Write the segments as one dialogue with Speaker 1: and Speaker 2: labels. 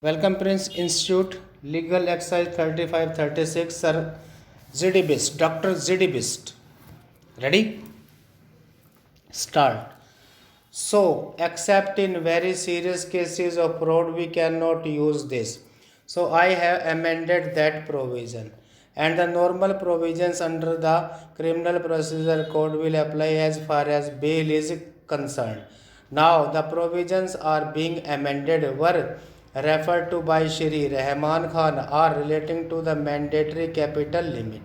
Speaker 1: Welcome Prince Institute, Legal Exercise 3536, Sir ZDBist, Dr. ZDBist. Ready? Start. So, except in very serious cases of fraud, we cannot use this. So, I have amended that provision. And the normal provisions under the Criminal Procedure Code will apply as far as bail is concerned. Now, the provisions are being amended were referred to by Shri Rahman Khan are relating to the mandatory capital limit.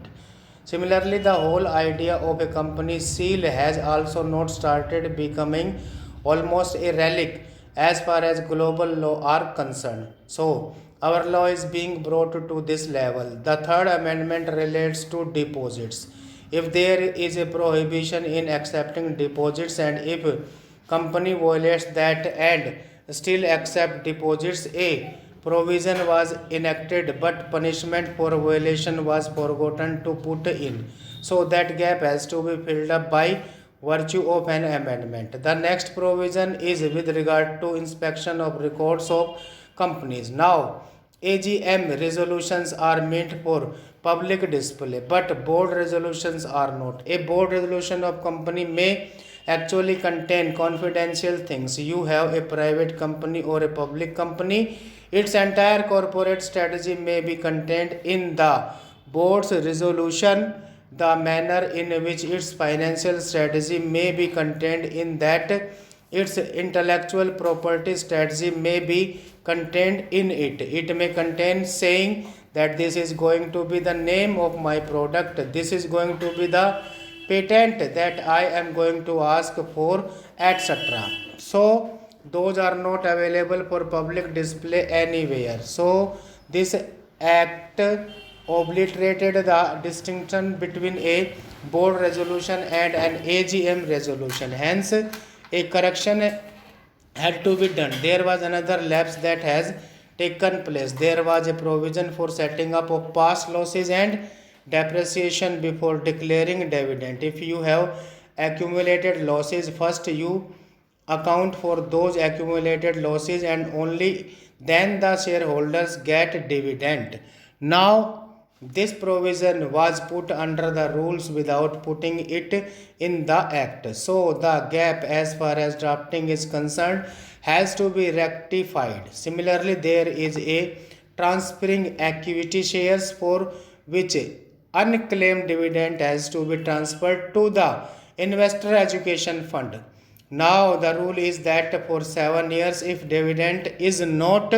Speaker 1: Similarly, the whole idea of a company seal has also not started becoming almost a relic as far as global law are concerned. So, our law is being brought to this level. The third amendment relates to deposits. If there is a prohibition in accepting deposits and if company violates that and still accept deposits, a provision was enacted but punishment for violation was forgotten to put in. So that gap has to be filled up by virtue of an amendment. The next provision is with regard to inspection of records of companies. Now, AGM resolutions are meant for public display, but board resolutions are not. A board resolution of company may actually contain confidential things. You have a private company or a public company, its entire corporate strategy may be contained in the board's resolution. The manner in which its financial strategy may be contained in that, its intellectual property strategy may be contained in it. It may contain saying that this is going to be the name of my product, this is going to be the patent that I am going to ask for, etc. So, those are not available for public display anywhere. So, this act obliterated the distinction between a board resolution and an AGM resolution. Hence, a correction had to be done. There was another lapse that has taken place. There was a provision for setting up of past losses and depreciation before declaring dividend. If you have accumulated losses, first you account for those accumulated losses and only then the shareholders get dividend. Now, this provision was put under the rules without putting it in the act. So, the gap as far as drafting is concerned has to be rectified. Similarly, there is a transferring equity shares for which unclaimed dividend has to be transferred to the investor education fund. Now, the rule is that for 7 years, if dividend is not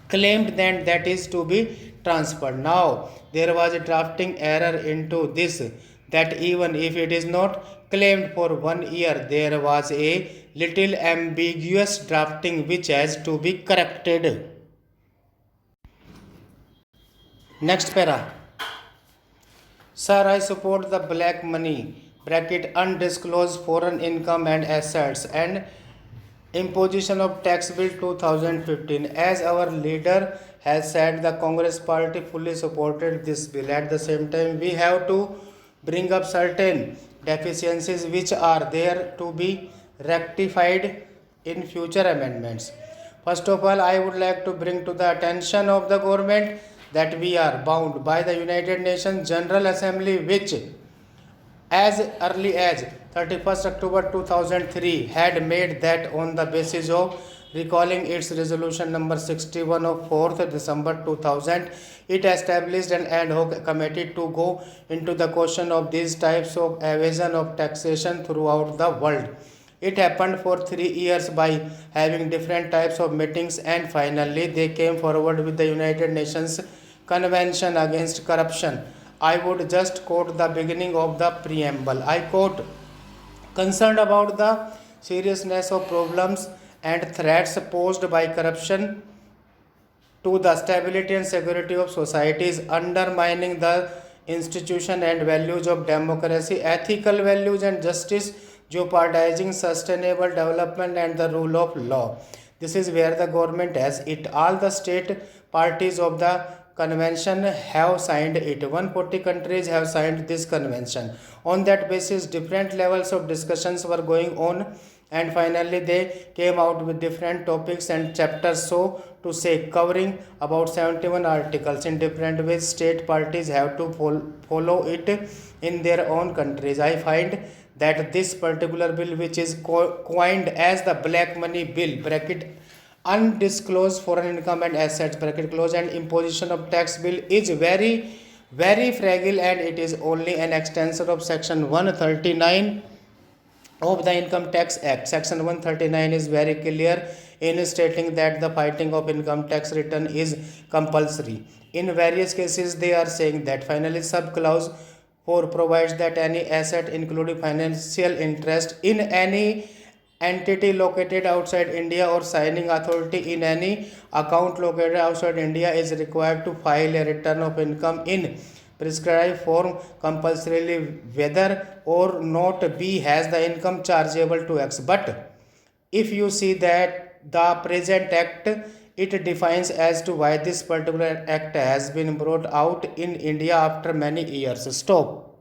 Speaker 1: claimed, then that is to be transferred. Now, there was a drafting error into this that even if it is not claimed for 1 year, there was a little ambiguous drafting which has to be corrected. Next para. Sir, I support the black money bracket undisclosed foreign income and assets and imposition of tax bill 2015. As our leader has said, the Congress party fully supported this bill. At the same time, we have to bring up certain deficiencies which are there to be rectified in future amendments. First of all, I would like to bring to the attention of the government that we are bound by the United Nations General Assembly, which as early as 31st October 2003 had made that on the basis of recalling its resolution number 61 of 4th December 2000, it established an ad hoc committee to go into the question of these types of evasion of taxation throughout the world. It happened for 3 years by having different types of meetings, and finally they came forward with the United Nations Convention Against Corruption. I would just quote the beginning of the preamble. I quote, concerned about the seriousness of problems and threats posed by corruption to the stability and security of societies, undermining the institution and values of democracy, ethical values and justice, jeopardizing sustainable development and the rule of law. This is where the government has it. All the state parties of the convention have signed it. 140 countries have signed this convention. On that basis, different levels of discussions were going on And finally they came out with different topics and chapters, so to say, covering about 71 articles in different ways. State parties have to follow it in their own countries. I find that this particular bill, which is coined as the black money bill bracket undisclosed foreign income and assets bracket close and imposition of tax bill, is very fragile, and it is only an extension of section 139 of the Income Tax Act. Section 139 is very clear in stating that the filing of income tax return is compulsory. In various cases, they are saying that. Finally, sub clause 4 provides that any asset, including financial interest in any entity located outside India or signing authority in any account located outside India, is required to file a return of income in prescribed form compulsorily, whether or not B has the income chargeable to X. But if you see that the present act, it defines as to why this particular act has been brought out in India after many years. Stop.